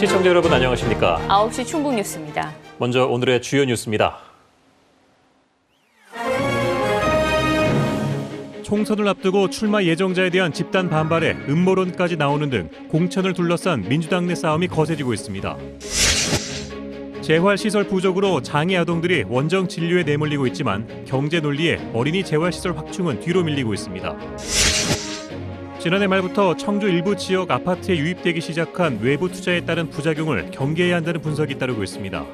시청자 여러분 안녕하십니까? 9시 충북 뉴스입니다. 먼저 오늘의 주요 뉴스입니다. 총선을 앞두고 출마 예정자에 대한 집단 반발에 음모론까지 나오는 등 공천을 둘러싼 민주당 내 싸움이 거세지고 있습니다. 재활시설 부족으로 장애 아동들이 원정 진료에 내몰리고 있지만 경제 논리에 어린이 재활시설 확충은 뒤로 밀리고 있습니다. 지난해 말부터 청주 일부 지역 아파트에 유입되기 시작한 외부 투자에 따른 부작용을 경계해야 한다는 분석이 따르고 있습니다.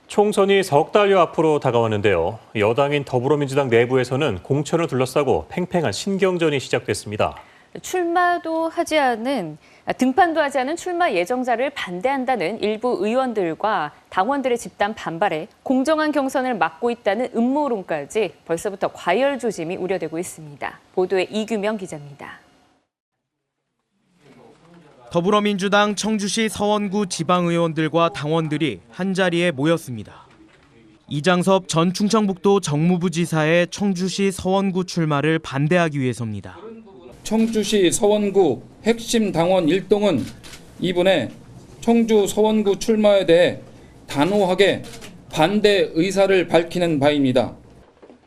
총선이 석 달여 앞으로 다가왔는데요. 여당인 더불어민주당 내부에서는 공천을 둘러싸고 팽팽한 신경전이 시작됐습니다. 등판도 하지 않은 출마 예정자를 반대한다는 일부 의원들과 당원들의 집단 반발에 공정한 경선을 막고 있다는 음모론까지 벌써부터 과열 조짐이 우려되고 있습니다. 보도에 이규명 기자입니다. 더불어민주당 청주시 서원구 지방의원들과 당원들이 한자리에 모였습니다. 이장섭 전 충청북도 정무부지사의 청주시 서원구 출마를 반대하기 위해서입니다. 청주시 서원구 핵심 당원 일동은 이분의 청주 서원구 출마에 대해 단호하게 반대 의사를 밝히는 바입니다.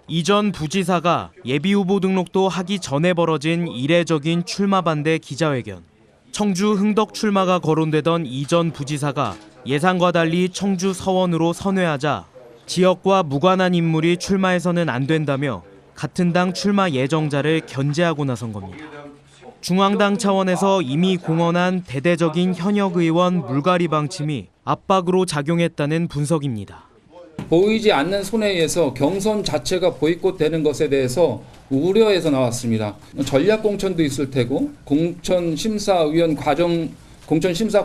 이 전 부지사가 예비후보 등록도 하기 전에 벌어진 이례적인 출마 반대 기자회견. 청주 흥덕 출마가 거론되던 이 전 부지사가 예상과 달리 청주 서원으로 선회하자 지역과 무관한 인물이 출마해서는 안 된다며 같은 당 출마 예정자를 견제하고 나선 겁니다. 중앙당 차원에서 이미 공언한 대대적인 현역 의원 물갈이 방침이 압박으로 작용했다는 분석입니다. 보이지 않는 손에 의해서 경선 자체가 보이콧되는 것에 대해서 우려해서 나왔습니다. 전략 공천도 있을 테고 공천 심사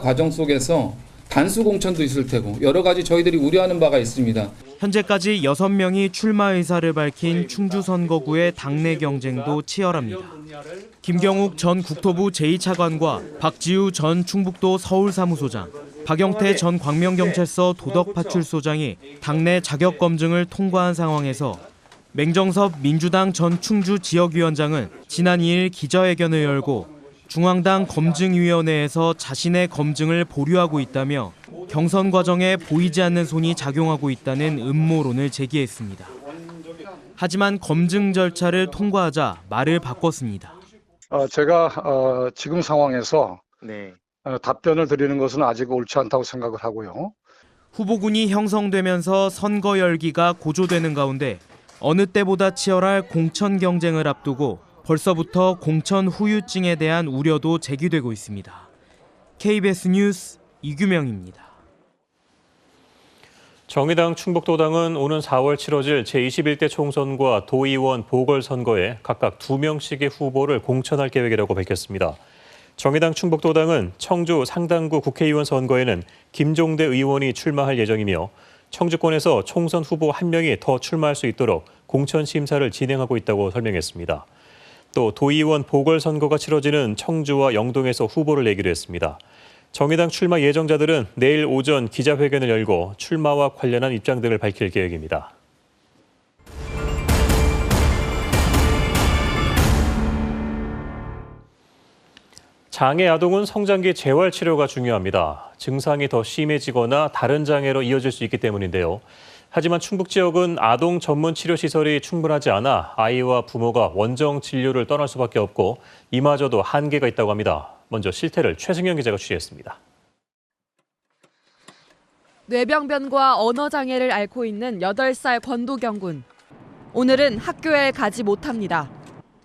과정 속에서 단수 공천도 있을 테고 여러 가지 저희들이 우려하는 바가 있습니다. 현재까지 6명이 출마 의사를 밝힌 충주 선거구의 당내 경쟁도 치열합니다. 김경욱 전 국토부 제2차관과 박지우 전 충북도 서울사무소장, 박영태 전 광명경찰서 도덕파출소장이 당내 자격 검증을 통과한 상황에서 맹정섭 민주당 전 충주 지역위원장은 지난 2일 기자회견을 열고 중앙당 검증위원회에서 자신의 검증을 보류하고 있다며 경선 과정에 보이지 않는 손이 작용하고 있다는 음모론을 제기했습니다. 하지만 검증 절차를 통과하자 말을 바꿨습니다. 제가 지금 상황에서 답변을 드리는 것은 아직 옳지 않다고 생각을 하고요. 후보군이 형성되면서 선거 열기가 고조되는 가운데 어느 때보다 치열할 공천 경쟁을 앞두고 벌써부터 공천 후유증에 대한 우려도 제기되고 있습니다. KBS 뉴스 이규명입니다. 정의당 충북도당은 오는 4월 치러질 제21대 총선과 도의원 보궐선거에 각각 2명씩의 후보를 공천할 계획이라고 밝혔습니다. 정의당 충북도당은 청주 상당구 국회의원 선거에는 김종대 의원이 출마할 예정이며 청주권에서 총선 후보 1명이 더 출마할 수 있도록 공천 심사를 진행하고 있다고 설명했습니다. 또 도의원 보궐선거가 치러지는 청주와 영동에서 후보를 내기로 했습니다. 정의당 출마 예정자들은 내일 오전 기자회견을 열고 출마와 관련한 입장 등을 밝힐 계획입니다. 장애 아동은 성장기 재활 치료가 중요합니다. 증상이 더 심해지거나 다른 장애로 이어질 수 있기 때문인데요. 하지만 충북 지역은 아동 전문 치료 시설이 충분하지 않아 아이와 부모가 원정 진료를 떠날 수밖에 없고 이마저도 한계가 있다고 합니다. 먼저 실태를 최승현 기자가 취재했습니다. 뇌병변과 언어장애를 앓고 있는 8살 권도경 군. 오늘은 학교에 가지 못합니다.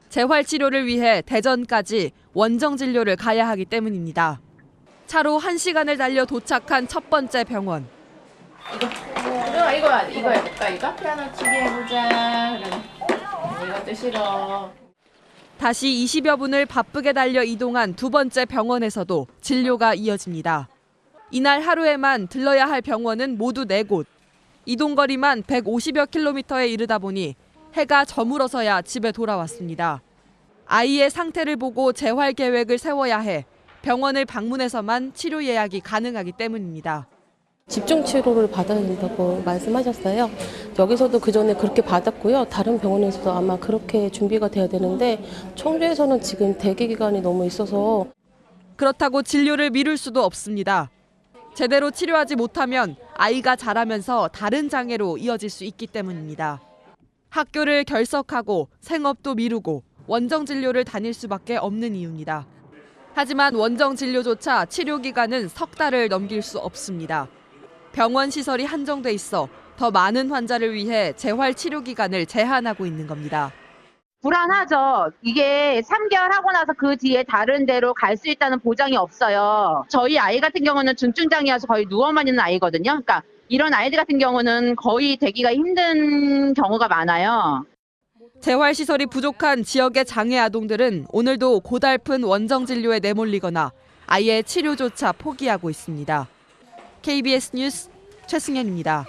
재활치료를 위해 대전까지 원정 진료를 가야 하기 때문입니다. 차로 1시간을 달려 도착한 첫 번째 병원. 이거 해볼까? 이거? 피아노치기 해보자. 이것도 싫어. 다시 20여 분을 바쁘게 달려 이동한 두 번째 병원에서도 진료가 이어집니다. 이날 하루에만 들러야 할 병원은 모두 4곳. 이동거리만 150여 킬로미터에 이르다 보니 해가 저물어서야 집에 돌아왔습니다. 아이의 상태를 보고 재활 계획을 세워야 해 병원을 방문해서만 치료 예약이 가능하기 때문입니다. 집중 치료를 받아야 된다고 말씀하셨어요. 여기서도 그전에 그렇게 받았고요. 다른 병원에서도 아마 그렇게 준비가 돼야 되는데 청주에서는 지금 대기 기간이 너무 있어서 그렇다고 진료를 미룰 수도 없습니다. 제대로 치료하지 못하면 아이가 자라면서 다른 장애로 이어질 수 있기 때문입니다. 학교를 결석하고 생업도 미루고 원정 진료를 다닐 수밖에 없는 이유입니다. 하지만 원정 진료조차 치료 기간은 석 달을 넘길 수 없습니다. 병원 시설이 한정돼 있어 더 많은 환자를 위해 재활 치료 기간을 제한하고 있는 겁니다. 불안하죠. 이게 3개월 하고 나서 그 뒤에 다른 데로 갈 수 있다는 보장이 없어요. 저희 아이 같은 경우는 중증장애여서 거의 누워만 있는 아이거든요. 그러니까 이런 아이들 같은 경우는 거의 되기가 힘든 경우가 많아요. 재활 시설이 부족한 지역의 장애 아동들은 오늘도 고달픈 원정 진료에 내몰리거나 아예 치료조차 포기하고 있습니다. KBS 뉴스 최승현입니다.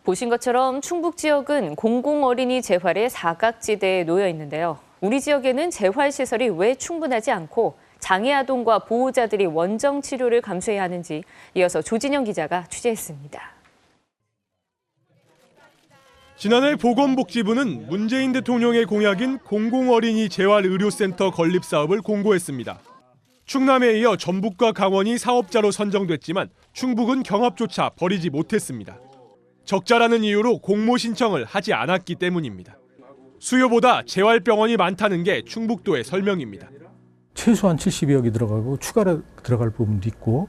보신 것처럼 충북 지역은 공공어린이 재활의 사각지대에 놓여 있는데요. 우리 지역에는 재활시설이 왜 충분하지 않고 장애 아동과 보호자들이 원정 치료를 감수해야 하는지 이어서 조진영 기자가 취재했습니다. 지난해 보건복지부는 문재인 대통령의 공약인 공공어린이 재활의료센터 건립 사업을 공고했습니다. 충남에 이어 전북과 강원이 사업자로 선정됐지만 충북은 경합조차 벌이지 못했습니다. 적자라는 이유로 공모 신청을 하지 않았기 때문입니다. 수요보다 재활병원이 많다는 게 충북도의 설명입니다. 최소한 70여억이 들어가고 추가로 들어갈 부분도 있고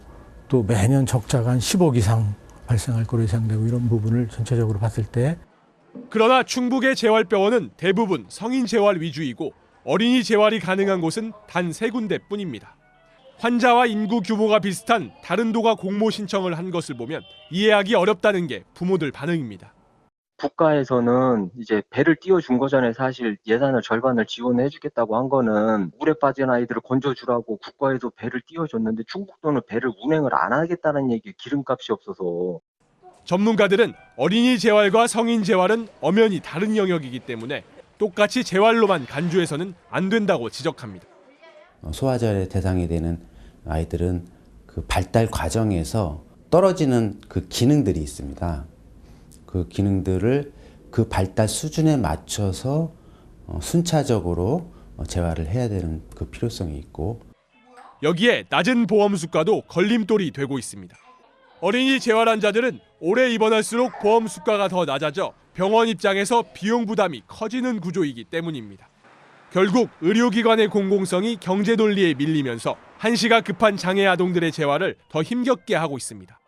또 매년 적자가 한 10억 이상 발생할 거로 예상되고 이런 부분을 전체적으로 봤을 때 그러나 충북의 재활병원은 대부분 성인 재활 위주이고 어린이 재활이 가능한 곳은 단 3군데뿐입니다. 환자와 인구 규모가 비슷한 다른 도가 공모 신청을 한 것을 보면 이해하기 어렵다는 게 부모들 반응입니다. 국가에서는 이제 배를 띄워준 거잖아요. 사실 예산을 절반을 지원해 주겠다고 한 거는 물에 빠진 아이들을 건져주라고 국가에서 배를 띄워줬는데 충북도는 배를 운행을 안 하겠다는 얘기, 기름값이 없어서. 전문가들은 어린이 재활과 성인 재활은 엄연히 다른 영역이기 때문에 똑같이 재활로만 간주해서는 안 된다고 지적합니다. 소아재활의 대상이 되는 아이들은 그 발달 과정에서 떨어지는 그 기능들이 있습니다. 그 기능들을 그 발달 수준에 맞춰서 순차적으로 재활을 해야 되는 그 필요성이 있고 여기에 낮은 보험 수가도 걸림돌이 되고 있습니다. 어린이 재활 환자들은 오래 입원할수록 보험 수가가 더 낮아져 병원 입장에서 비용 부담이 커지는 구조이기 때문입니다. 결국 의료기관의 공공성이 경제 논리에 밀리면서 한시가 급한 장애 아동들의 재활을 더 힘겹게 하고 있습니다.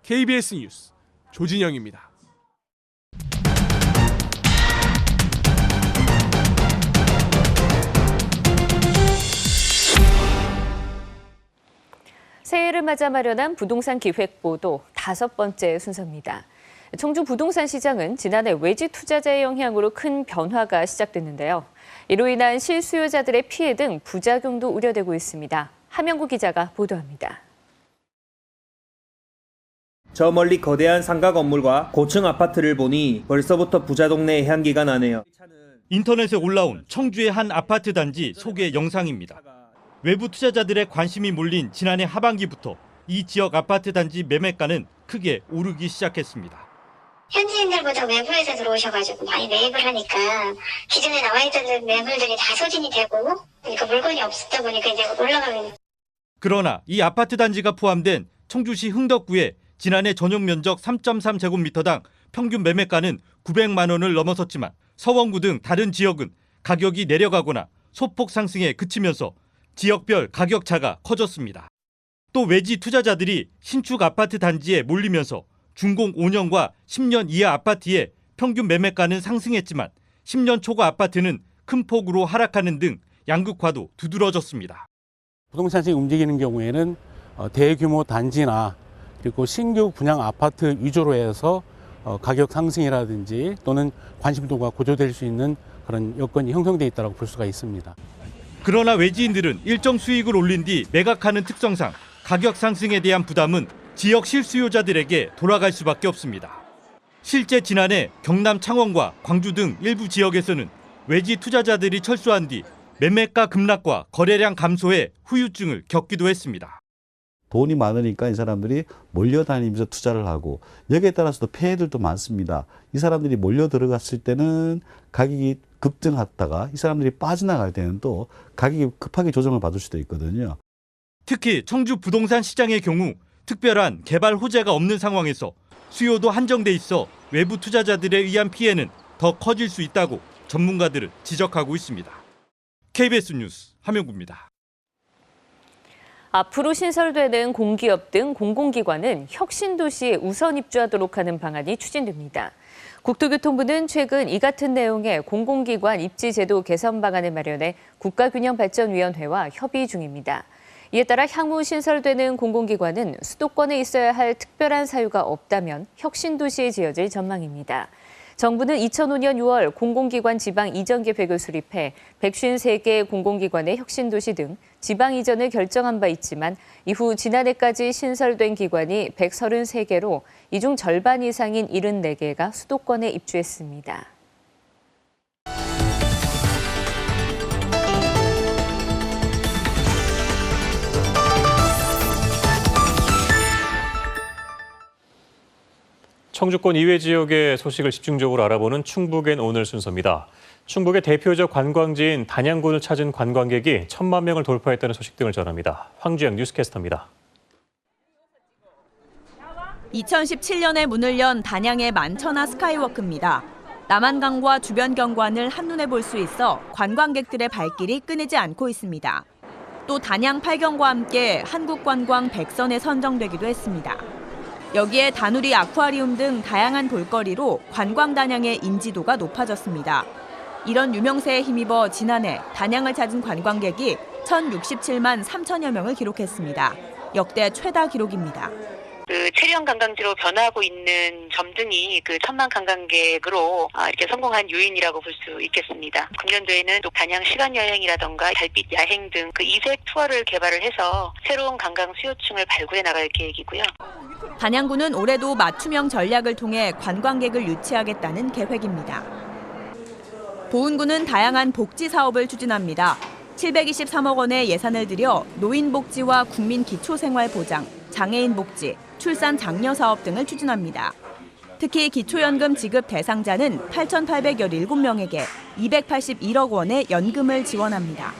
KBS 뉴스 조진영입니다. 새해를 맞아 마련한 부동산 기획 보도 5번째 순서입니다. 청주 부동산 시장은 지난해 외지 투자자의 영향으로 큰 변화가 시작됐는데요. 이로 인한 실수요자들의 피해 등 부작용도 우려되고 있습니다. 하명구 기자가 보도합니다. 저 멀리 거대한 상가 건물과 고층 아파트를 보니 벌써부터 부자 동네의 향기가 나네요. 인터넷에 올라온 청주의 한 아파트 단지 소개 영상입니다. 외부 투자자들의 관심이 몰린 지난해 하반기부터 이 지역 아파트 단지 매매가는 크게 오르기 시작했습니다. 현지인들보다 외부에서 들어오셔가지고 많이 매입을 하니까 기존에 나와 있던 매물들이 다 소진이 되고 그러니까 물건이 없었다 보니까 이제 올라가는. 그러나 이 아파트 단지가 포함된 청주시 흥덕구의 지난해 전용 면적 3.3제곱미터당 평균 매매가는 900만 원을 넘어섰지만 서원구 등 다른 지역은 가격이 내려가거나 소폭 상승에 그치면서 지역별 가격 차가 커졌습니다. 또 외지 투자자들이 신축 아파트 단지에 몰리면서 준공 5년과 10년 이하 아파트의 평균 매매가는 상승했지만 10년 초과 아파트는 큰 폭으로 하락하는 등 양극화도 두드러졌습니다. 부동산 시장이 움직이는 경우에는 대규모 단지나 그리고 신규 분양 아파트 위주로 해서 가격 상승이라든지 또는 관심도가 고조될 수 있는 그런 여건이 형성돼 있다고 볼 수가 있습니다. 그러나 외지인들은 일정 수익을 올린 뒤 매각하는 특성상 가격 상승에 대한 부담은 지역 실수요자들에게 돌아갈 수밖에 없습니다. 실제 지난해 경남 창원과 광주 등 일부 지역에서는 외지 투자자들이 철수한 뒤 매매가 급락과 거래량 감소에 후유증을 겪기도 했습니다. 돈이 많으니까 이 사람들이 몰려다니면서 투자를 하고 여기에 따라서도 폐해들도 많습니다. 이 사람들이 몰려 들어갔을 때는 가격이 급등했다가 이 사람들이 빠져나갈 때는 또 가격이 급하게 조정을 받을 수도 있거든요. 특히 청주 부동산 시장의 경우 특별한 개발 호재가 없는 상황에서 수요도 한정돼 있어 외부 투자자들에 의한 피해는 더 커질 수 있다고 전문가들은 지적하고 있습니다. KBS 뉴스 함영구입니다. 앞으로 신설되는 공기업 등 공공기관은 혁신도시에 우선 입주하도록 하는 방안이 추진됩니다. 국토교통부는 최근 이 같은 내용의 공공기관 입지제도 개선 방안을 마련해 국가균형발전위원회와 협의 중입니다. 이에 따라 향후 신설되는 공공기관은 수도권에 있어야 할 특별한 사유가 없다면 혁신도시에 지어질 전망입니다. 정부는 2005년 6월 공공기관 지방 이전 계획을 수립해 153개 공공기관의 혁신도시 등 지방 이전을 결정한 바 있지만 이후 지난해까지 신설된 기관이 133개로 이 중 절반 이상인 74개가 수도권에 입주했습니다. 청주권 이외 지역의 소식을 집중적으로 알아보는 충북엔 오늘 순서입니다. 충북의 대표적 관광지인 단양군을 찾은 관광객이 1,000만 명을 돌파했다는 소식 등을 전합니다. 황주영 뉴스캐스터입니다. 2017년에 문을 연 단양의 만천하 스카이워크입니다. 남한강과 주변 경관을 한눈에 볼 수 있어 관광객들의 발길이 끊이지 않고 있습니다. 또 단양 팔경과 함께 한국관광 100선에 선정되기도 했습니다. 여기에 다누리 아쿠아리움 등 다양한 볼거리로 관광 단양의 인지도가 높아졌습니다. 이런 유명세에 힘입어 지난해 단양을 찾은 관광객이 1,067만 3천여 명을 기록했습니다. 역대 최다 기록입니다. 체류형 관광지로 변화하고 있는 점 등이 1,000만 관광객으로 이렇게 성공한 요인이라고 볼 수 있겠습니다. 금년도에는 또 단양 시간 여행이라던가 달빛 야행 등 이색 투어를 개발을 해서 새로운 관광 수요층을 발굴해 나갈 계획이고요. 단양군은 올해도 맞춤형 전략을 통해 관광객을 유치하겠다는 계획입니다. 보은군은 다양한 복지 사업을 추진합니다. 723억 원의 예산을 들여 노인복지와 국민기초생활보장, 장애인복지, 출산 장려 사업 등을 추진합니다. 특히 기초연금 지급 대상자는 8,817명에게 281억 원의 연금을 지원합니다.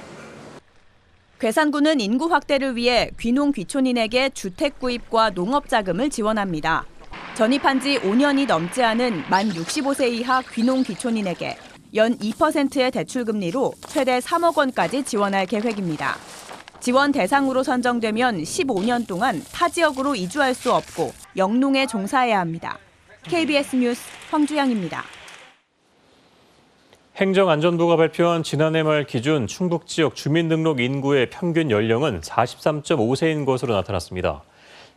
괴산군은 인구 확대를 위해 귀농 귀촌인에게 주택 구입과 농업 자금을 지원합니다. 전입한 지 5년이 넘지 않은 만 65세 이하 귀농 귀촌인에게 연 2%의 대출금리로 최대 3억 원까지 지원할 계획입니다. 지원 대상으로 선정되면 15년 동안 타 지역으로 이주할 수 없고 영농에 종사해야 합니다. KBS 뉴스 황주영입니다. 행정안전부가 발표한 지난해 말 기준 충북 지역 주민등록 인구의 평균 연령은 43.5세인 것으로 나타났습니다.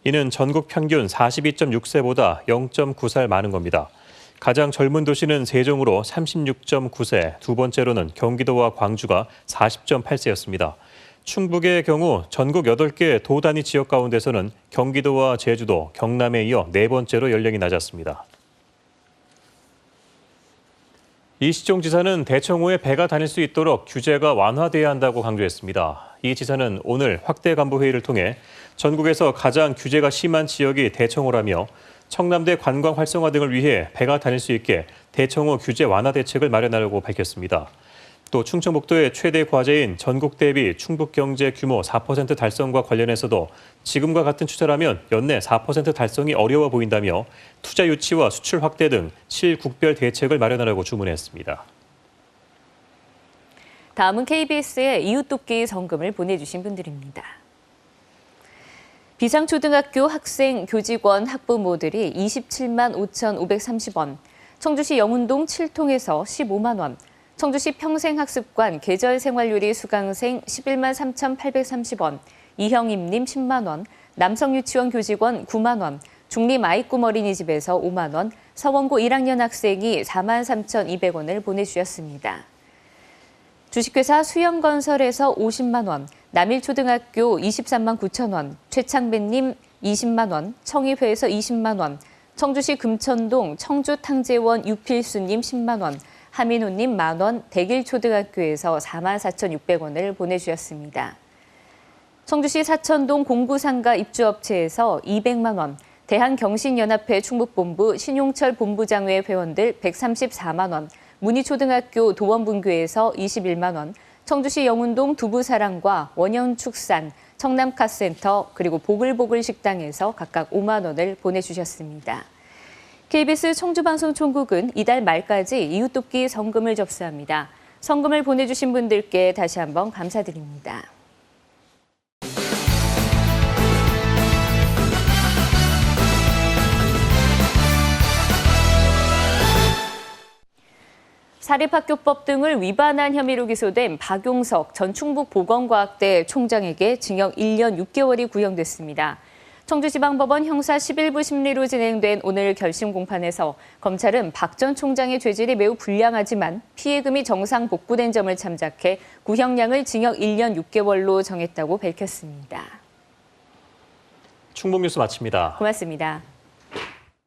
이는 전국 평균 42.6세보다 0.9살 많은 겁니다. 가장 젊은 도시는 세종으로 36.9세, 두 번째로는 경기도와 광주가 40.8세였습니다. 충북의 경우 전국 8개 도 단위 지역 가운데서는 경기도와 제주도, 경남에 이어 네 번째로 연령이 낮았습니다. 이시종 지사는 대청호에 배가 다닐 수 있도록 규제가 완화돼야 한다고 강조했습니다. 이 지사는 오늘 확대 간부 회의를 통해 전국에서 가장 규제가 심한 지역이 대청호라며 청남대 관광 활성화 등을 위해 배가 다닐 수 있게 대청호 규제 완화 대책을 마련하려고 밝혔습니다. 또 충청북도의 최대 과제인 전국 대비 충북 경제 규모 4% 달성과 관련해서도 지금과 같은 추세라면 연내 4% 달성이 어려워 보인다며 투자 유치와 수출 확대 등 실국별 대책을 마련하라고 주문했습니다. 다음은 KBS의 이웃돕기 성금을 보내주신 분들입니다. 비상초등학교 학생, 교직원, 학부모들이 27만 5,530원, 청주시 영운동 7통에서 15만 원, 청주시 평생학습관 계절생활요리 수강생 11만 3,830원, 이형임님 10만 원, 남성유치원 교직원 9만 원, 중림 아이꿈 어린이집에서 5만 원, 서원고 1학년 학생이 4만 3,200원을 보내주셨습니다. 주식회사 수영건설에서 50만 원, 남일초등학교 23만 9천 원, 최창배님 20만 원, 청의회에서 20만 원, 청주시 금천동 청주탕제원 유필수님 10만 원, 하민호님 만원, 대길초등학교에서 4만 4,600원을 보내주셨습니다. 청주시 사천동 공구상가 입주업체에서 200만 원, 대한경신연합회 충북본부 신용철 본부장 외 회원들 134만 원, 문희초등학교 도원분교에서 21만 원, 청주시 영운동 두부사랑과 원현축산, 청남카센터 그리고 보글보글 식당에서 각각 5만 원을 보내주셨습니다. KBS 청주방송총국은 이달 말까지 이웃돕기 성금을 접수합니다. 성금을 보내주신 분들께 다시 한번 감사드립니다. 사립학교법 등을 위반한 혐의로 기소된 박용석 전 충북보건과학대 총장에게 징역 1년 6개월이 구형됐습니다. 청주지방법원 형사 11부 심리로 진행된 오늘 결심 공판에서 검찰은 박 전 총장의 죄질이 매우 불량하지만 피해금이 정상 복구된 점을 참작해 구형량을 징역 1년 6개월로 정했다고 밝혔습니다. 충북 뉴스 마칩니다. 고맙습니다.